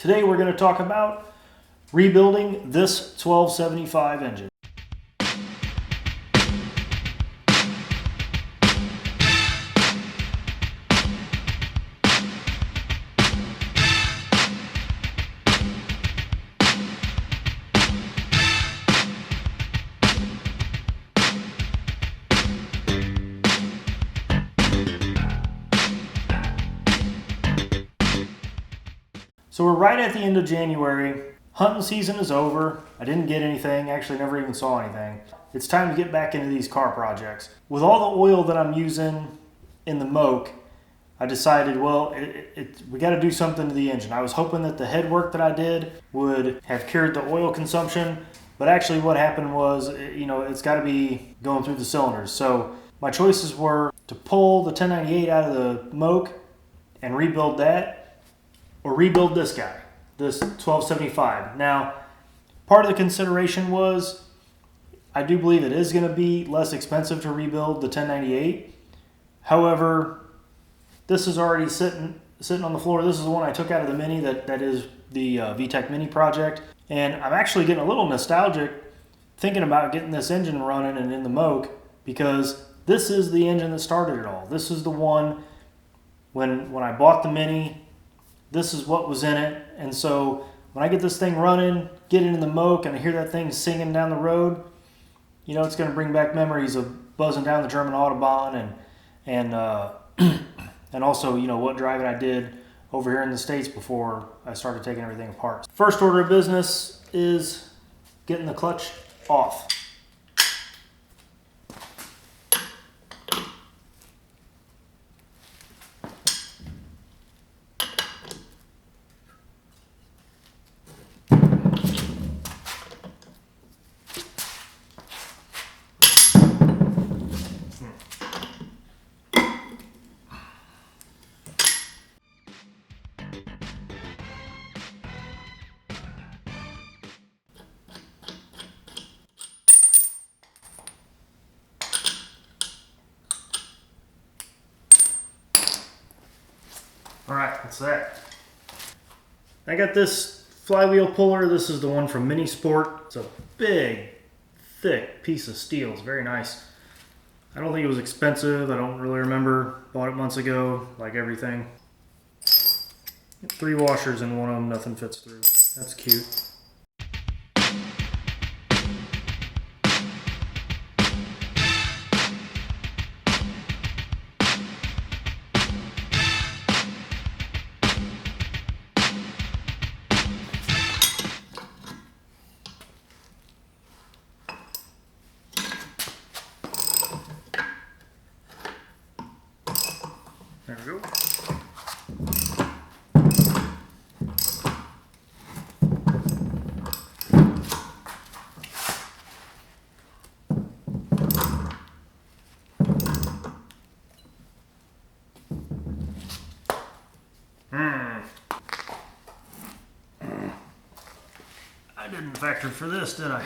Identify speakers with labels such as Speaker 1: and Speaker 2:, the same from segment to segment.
Speaker 1: Today we're going to talk about rebuilding this 1275 engine. So we're right at the end of January. Hunting season is over. I didn't get anything, actually never even saw anything. It's time to get back into these car projects. With all the oil that I'm using in the Moke, I decided, well, we got to do something to the engine. I was hoping that the head work that I did would have cured the oil consumption, but actually what happened was, it's got to be going through the cylinders. So my choices were to pull the 1098 out of the Moke and rebuild that, or rebuild this guy, this 1275. Now, part of the consideration was, I do believe it is going to be less expensive to rebuild the 1098. However, this is already sitting on the floor. This is the one I took out of the Mini that is the VTEC Mini project. And I'm actually getting a little nostalgic thinking about getting this engine running and in the Moke, because this is the engine that started it all. This is the one, when I bought the Mini, this is what was in it. And so when I get this thing running, get it in the Moke, and I hear that thing singing down the road, it's going to bring back memories of buzzing down the German Autobahn and also, what driving I did over here in the States before I started taking everything apart. First order of business is getting the clutch off. All right, that's that. I got this flywheel puller. This is the one from Mini Sport. It's a big, thick piece of steel. It's very nice. I don't think it was expensive. I don't really remember. Bought it months ago, like everything. 3 washers in one of them, nothing fits through. That's cute. There we go. I didn't factor for this, did I?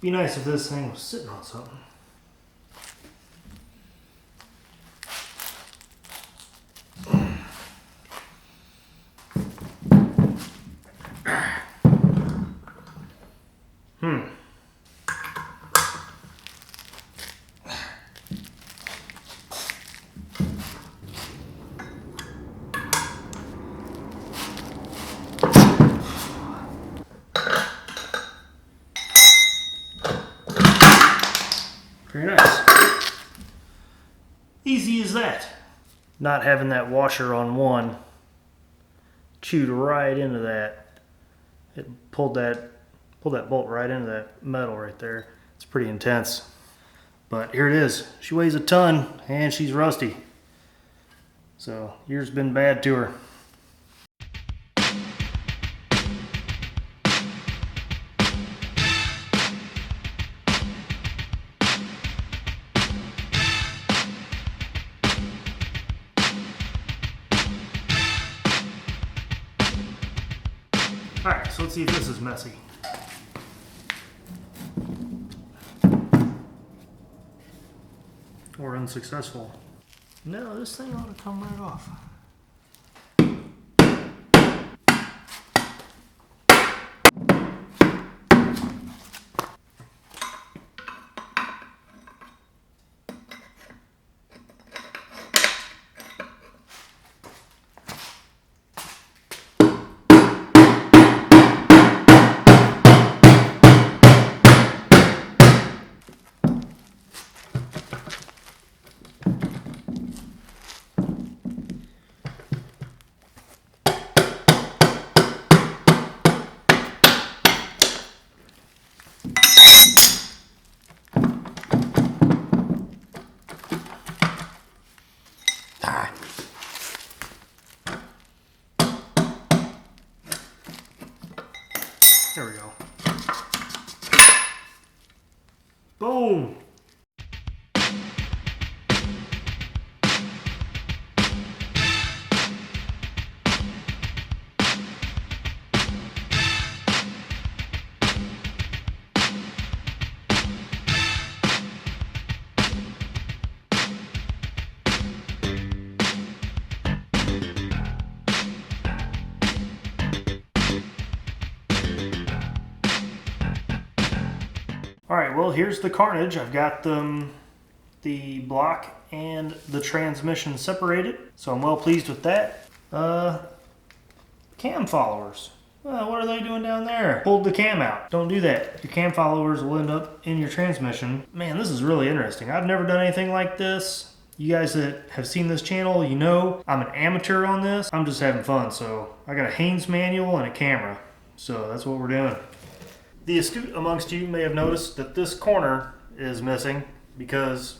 Speaker 1: Be nice if this thing was sitting on something. Very nice. Easy as that. Not having that washer on one chewed right into that. It pulled that bolt right into that metal right there. It's pretty intense. But here it is. She weighs a ton and she's rusty. So year's been bad to her. Alright, so let's see if this is messy. Or unsuccessful. No, this thing ought to come right off. There we go. Boom! Alright, well here's the carnage. I've got the block and the transmission separated, so I'm well pleased with that. Cam followers. What are they doing down there? Pulled the cam out. Don't do that. Your cam followers will end up in your transmission. Man, this is really interesting. I've never done anything like this. You guys that have seen this channel, you know I'm an amateur on this. I'm just having fun, so I got a Haynes manual and a camera. So that's what we're doing. The astute amongst you may have noticed that this corner is missing because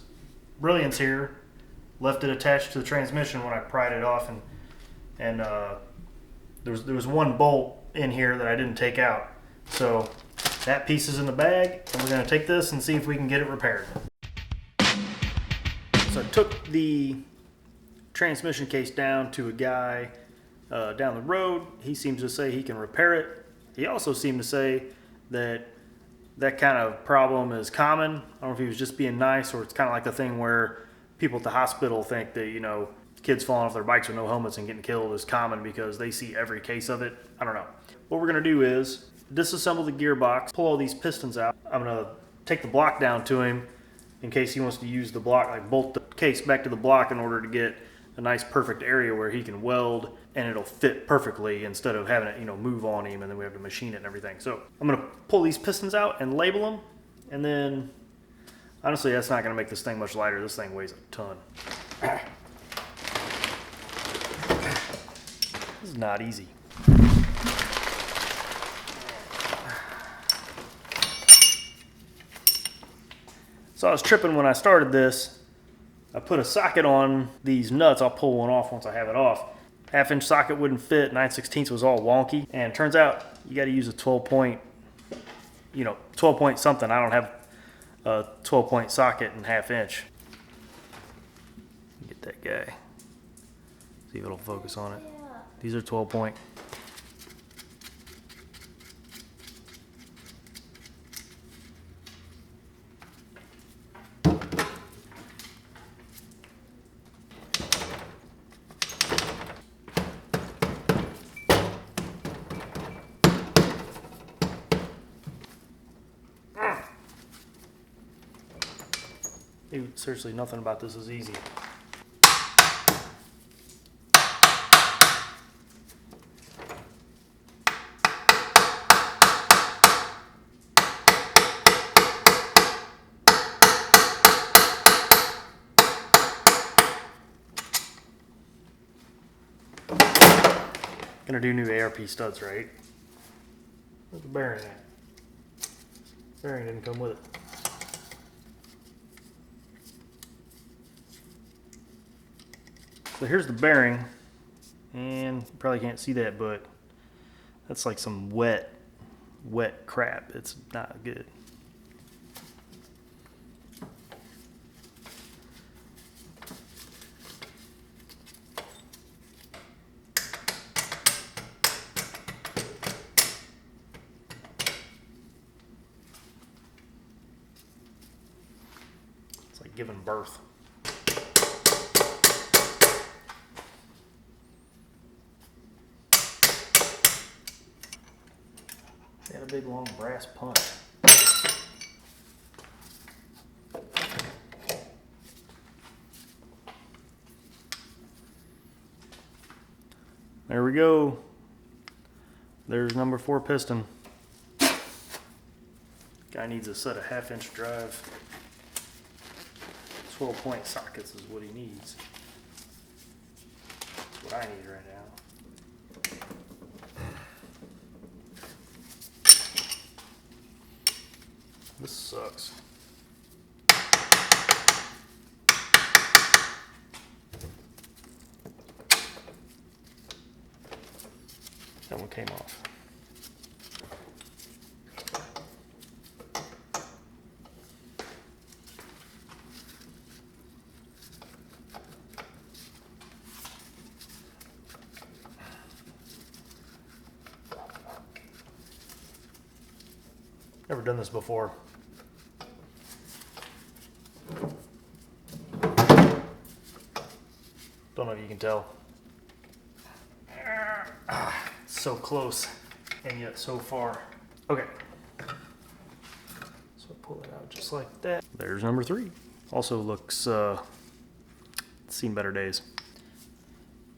Speaker 1: Brilliance here left it attached to the transmission when I pried it off, and there was one bolt in here that I didn't take out. So that piece is in the bag, and we're going to take this and see if we can get it repaired. So I took the transmission case down to a guy down the road. He seems to say he can repair it. He also seemed to say that kind of problem is common. I don't know if he was just being nice, or it's kind of like the thing where people at the hospital think that, you know, kids falling off their bikes with no helmets and getting killed is common because they see every case of it. I don't know. What we're going to do is disassemble the gearbox, pull all these pistons out. I'm going to take the block down to him in case he wants to use the block, like bolt the case back to the block in order to get a nice perfect area where he can weld and it'll fit perfectly instead of having it, you know, move on him and then we have to machine it and everything. So I'm going to pull these pistons out and label them, and then honestly that's not going to make this thing much lighter. This thing weighs a ton. This is not easy. So I was tripping when I started this. I put a socket on these nuts. I'll pull one off once I have it off. 1/2-inch socket wouldn't fit. 9/16 was all wonky. And it turns out you got to use a 12 point something. I don't have a 12 point socket in 1/2-inch. Get that guy. See if it'll focus on it. These are 12 point. Dude, seriously, nothing about this is easy. Gonna do new ARP studs, right? Where's the bearing at? Bearing didn't come with it. So here's the bearing, and you probably can't see that, but that's like some wet crap. It's not good. It's like giving birth. Got a big long brass punch. There we go. There's number 4 piston. Guy needs a set of 1/2-inch drive. 12-point sockets is what he needs. That's what I need right now. This sucks. That one came off. Never done this before. Don't know if you can tell. So close and yet so far. Okay. So pull it out just like that. There's number 3. Also looks seen better days.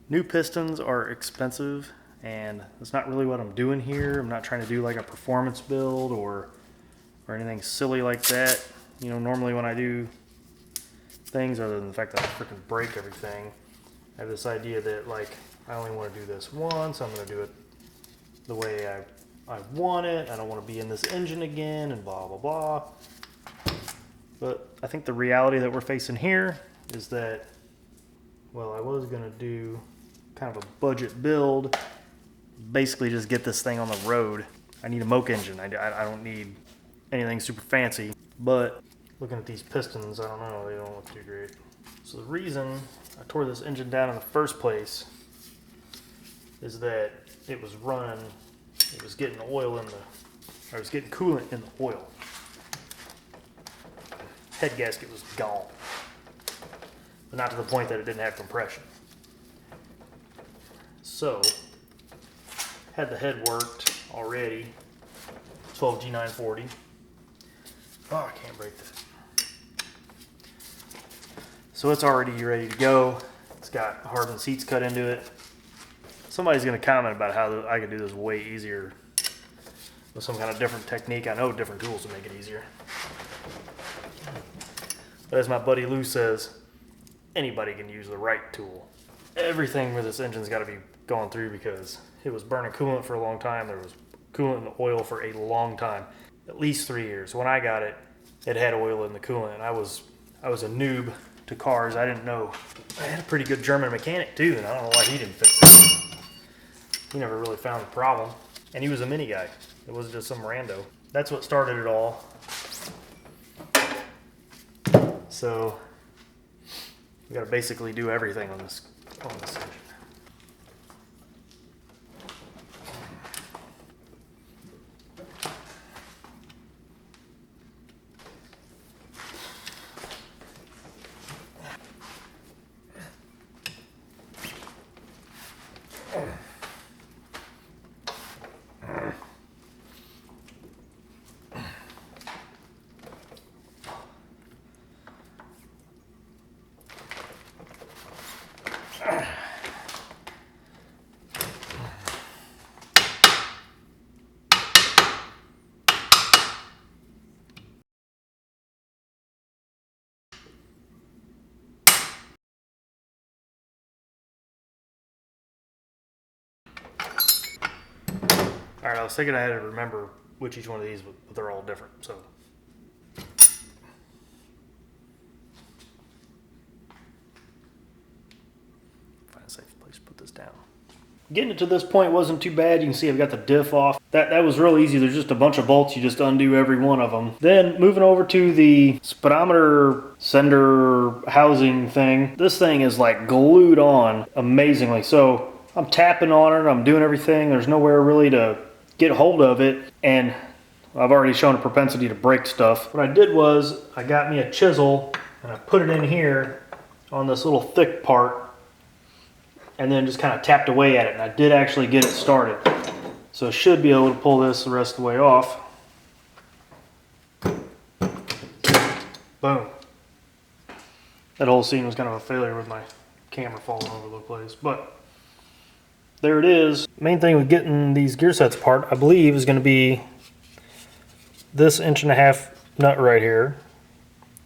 Speaker 1: New pistons are expensive, and that's not really what I'm doing here. I'm not trying to do like a performance build or anything silly like that. You know, normally when I do things, other than the fact that I freaking break everything, I have this idea that like I only want to do this once. I'm going to do it the way I want it. I don't want to be in this engine again and blah blah blah. But I think the reality that we're facing here is that, well, I was going to do kind of a budget build, basically just get this thing on the road. I need a Moke engine. I don't need anything super fancy, but looking at these pistons, I don't know, they don't look too great. So the reason I tore this engine down in the first place is that it was running, it was getting oil in the, or it was getting coolant in the oil. Head gasket was gone, but not to the point that it didn't have compression. So, had the head worked already, 12G940. Oh, I can't break this. So it's already ready to go. It's got hardened seats cut into it. Somebody's gonna comment about how I could do this way easier with some kind of different technique. I know different tools to make it easier. But as my buddy Lou says, anybody can use the right tool. Everything with this engine's gotta be going through because it was burning coolant for a long time. There was coolant in the oil for a long time, at least 3 years. When I got it, it had oil in the coolant. And I was a noob to cars. I didn't know. I had a pretty good German mechanic too, and I don't know why he didn't fix it. He never really found the problem. And he was a mini guy. It wasn't just some rando. That's what started it all. So we gotta basically do everything on this engine. All right, I was thinking I had to remember which each one of these, but they're all different, so. a safe place to put this down. Getting it to this point wasn't too bad. You can see I've got the diff off. That was real easy. There's just a bunch of bolts. You just undo every one of them. Then moving over to the speedometer sender housing thing. This thing is like glued on amazingly. So I'm tapping on it. I'm doing everything. There's nowhere really to get hold of it. And I've already shown a propensity to break stuff. What I did was I got me a chisel and I put it in here on this little thick part, and then just kind of tapped away at it, and I did actually get it started. So I should be able to pull this the rest of the way off. Boom. That whole scene was kind of a failure with my camera falling over the place, but there it is. Main thing with getting these gear sets apart, I believe, is going to be this 1.5 inch nut right here,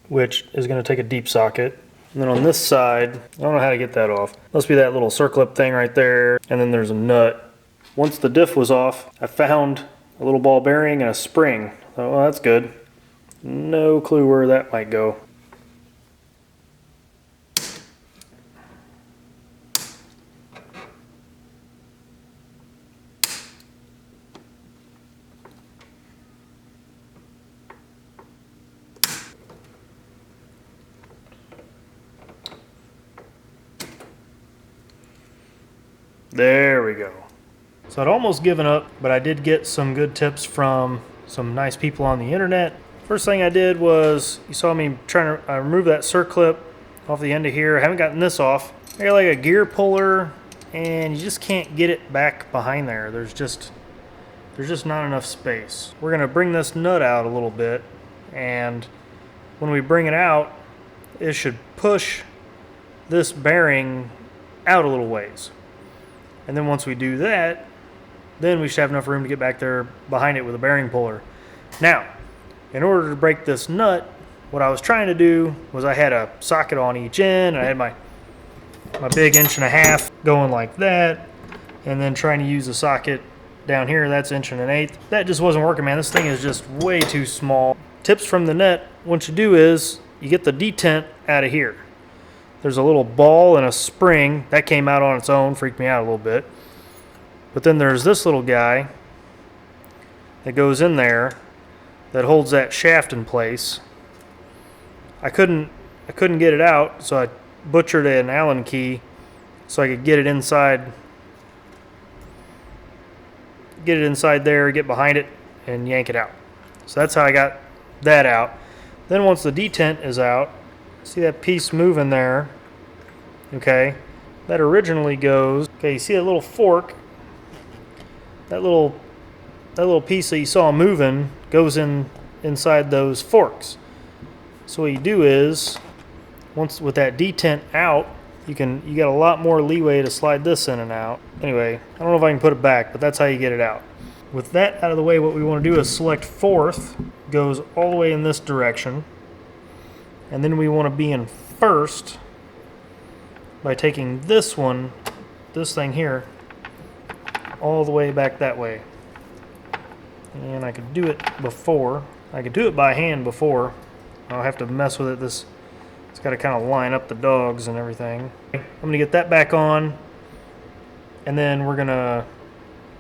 Speaker 1: which is going to take a deep socket. And then on this side, I don't know how to get that off. Must be that little circlip thing right there. And then there's a nut. Once the diff was off, I found a little ball bearing and a spring. Oh, well, that's good. No clue where that might go. There we go. So I'd almost given up, but I did get some good tips from some nice people on the internet. First thing I did was, you saw me trying to remove that circlip off the end of here. I haven't gotten this off. I got like a gear puller, and you just can't get it back behind there. There's just not enough space. We're gonna bring this nut out a little bit, and when we bring it out, it should push this bearing out a little ways. And then once we do that, then we should have enough room to get back there behind it with a bearing puller. Now, in order to break this nut, what I was trying to do was I had a socket on each end, and I had my big 1.5 inch going like that, and then trying to use a socket down here, that's 1.1 inch. That just wasn't working, man. This thing is just way too small. Tips from the net, what you do is you get the detent out of here. There's a little ball and a spring. That came out on its own, freaked me out a little bit. But then there's this little guy that goes in there that holds that shaft in place. I couldn't get it out, so I butchered an Allen key so I could get it inside there, get behind it, and yank it out. So that's how I got that out. Then once the detent is out, see that piece moving there? Okay, that originally goes. Okay, you see that little fork? That little piece that you saw moving goes inside those forks. So what you do is, once with that detent out, you got a lot more leeway to slide this in and out. Anyway, I don't know if I can put it back, but that's how you get it out. With that out of the way, what we want to do is select fourth, goes all the way in this direction. And then we want to be in first by taking this thing here, all the way back that way. And I could do it before. I could do it by hand before. I'll have to mess with it. It's got to kind of line up the dogs and everything. I'm going to get that back on, and then we're going to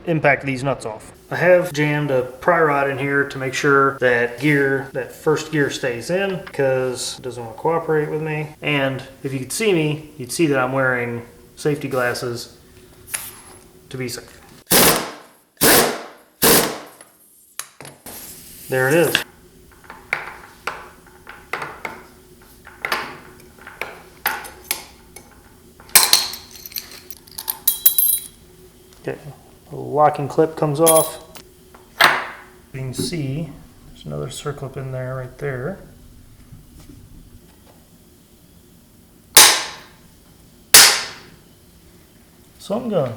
Speaker 1: impact these nuts off. I have jammed a pry rod in here to make sure that first gear stays in, because it doesn't want to cooperate with me. And if you could see me, you'd see that I'm wearing safety glasses to be safe. There it is. Okay, the locking clip comes off. You can see there's another circlip in there right there. So I'm going.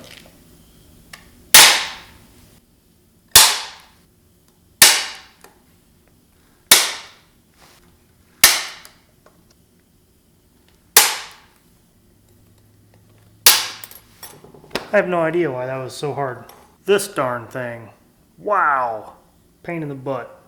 Speaker 1: I have no idea why that was so hard. This darn thing. Wow. Pain in the butt.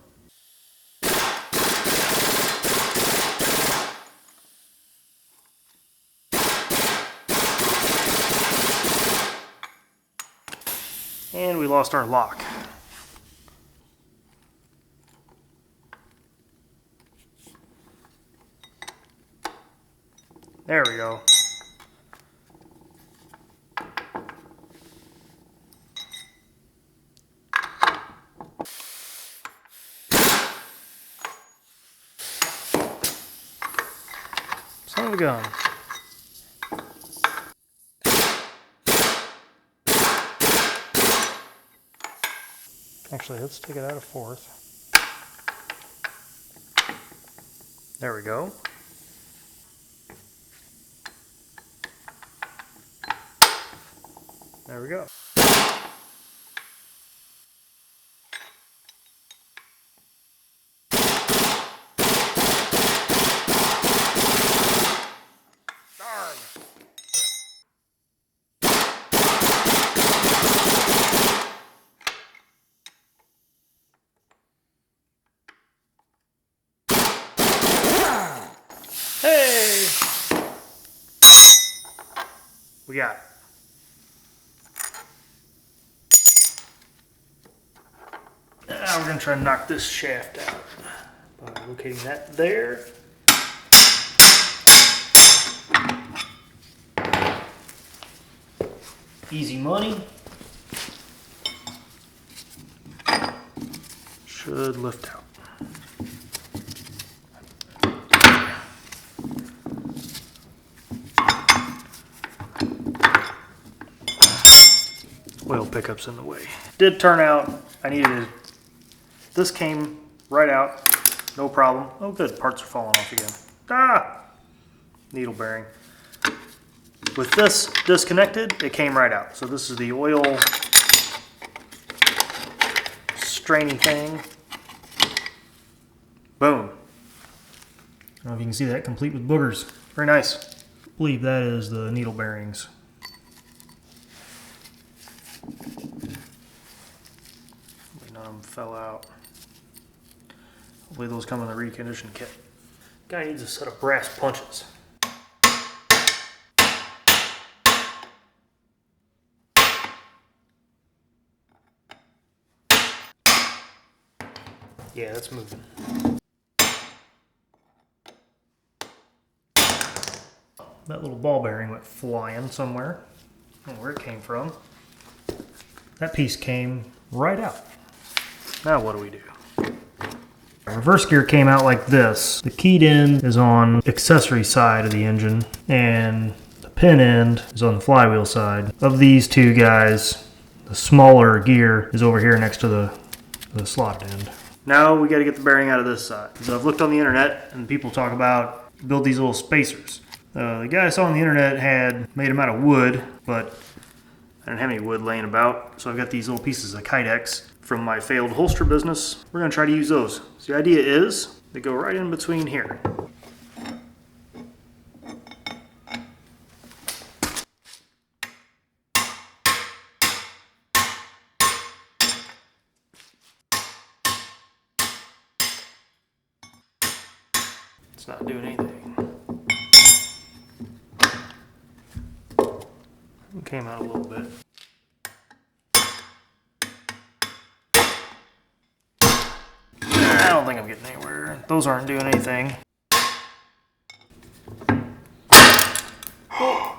Speaker 1: And we lost our lock. There we go. Son of a gun. Actually, let's take it out of fourth. There we go. There we go. Darn. Hey! We got it. Now we're going to try to knock this shaft out by locating that there. Easy money. Should lift out. Oil pickup's in the way. Did turn out I needed. This came right out, no problem. Oh good, parts are falling off again. Ah! Needle bearing. With this disconnected, it came right out. So this is the oil straining thing. Boom. I don't know if you can see that, complete with boogers. Very nice. I believe that is the needle bearings. None of them fell out. Hopefully those come in the recondition kit. Guy needs a set of brass punches. Yeah, that's moving. That little ball bearing went flying somewhere. I don't know where it came from. That piece came right out. Now what do we do? Reverse gear came out like this. The keyed end is on the accessory side of the engine, and the pin end is on the flywheel side. Of these two guys, the smaller gear is over here next to the slot end. Now we got to get the bearing out of this side. So I've looked on the internet, and people talk about build these little spacers. The guy I saw on the internet had made them out of wood, but I didn't have any wood laying about, so I've got these little pieces of Kydex from my failed holster business. We're going to try to use those. So the idea is they go right in between here. It's not doing anything. It came out a little bit. I don't think I'm getting anywhere. Those aren't doing anything. Oh.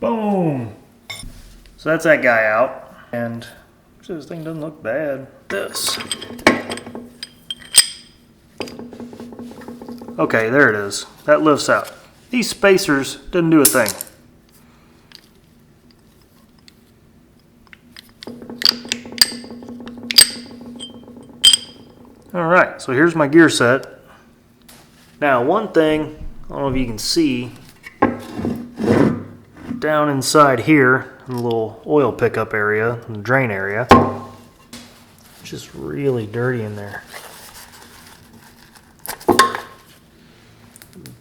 Speaker 1: Boom! So that's that guy out. And this thing doesn't look bad. This. Okay, there it is. That lifts out. These spacers didn't do a thing. Alright, so here's my gear set. Now one thing, I don't know if you can see, down inside here, in the little oil pickup area, in the drain area, it's just really dirty in there.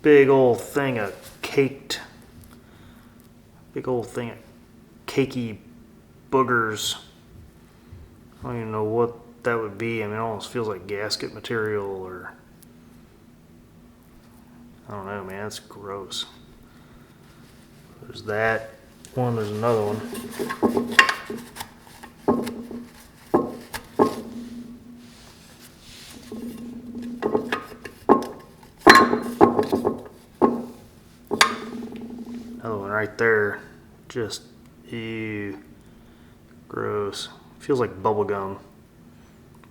Speaker 1: Big old thing of cakey boogers. I don't even know what what that would be. I mean, it almost feels like gasket material, or I don't know, man. It's gross. There's that one. There's another one. Another one right there. Just ew. Gross. Feels like bubble gum.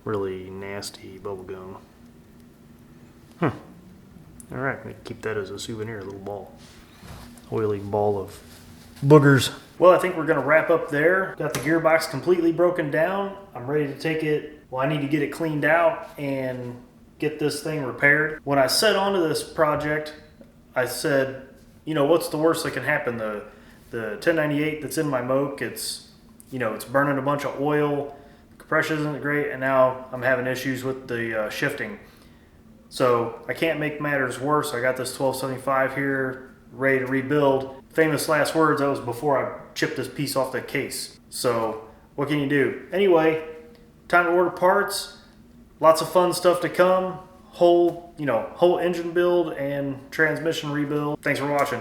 Speaker 1: Really nasty bubble gum. Alright, we can keep that as a souvenir, a little ball. Oily ball of boogers. Well, I think we're gonna wrap up there. Got the gearbox completely broken down. I'm ready to take it, well, I need to get it cleaned out and get this thing repaired. When I set onto this project, I said, you know, what's the worst that can happen? The 1098 that's in my Moke, it's, you know, it's burning a bunch of oil, the compression isn't great, and now I'm having issues with the shifting. So I can't make matters worse. I got this 1275 here, ready to rebuild. Famous last words, that was before I chipped this piece off the case. So what can you do? Anyway, time to order parts. Lots of fun stuff to come. Whole engine build and transmission rebuild. Thanks for watching.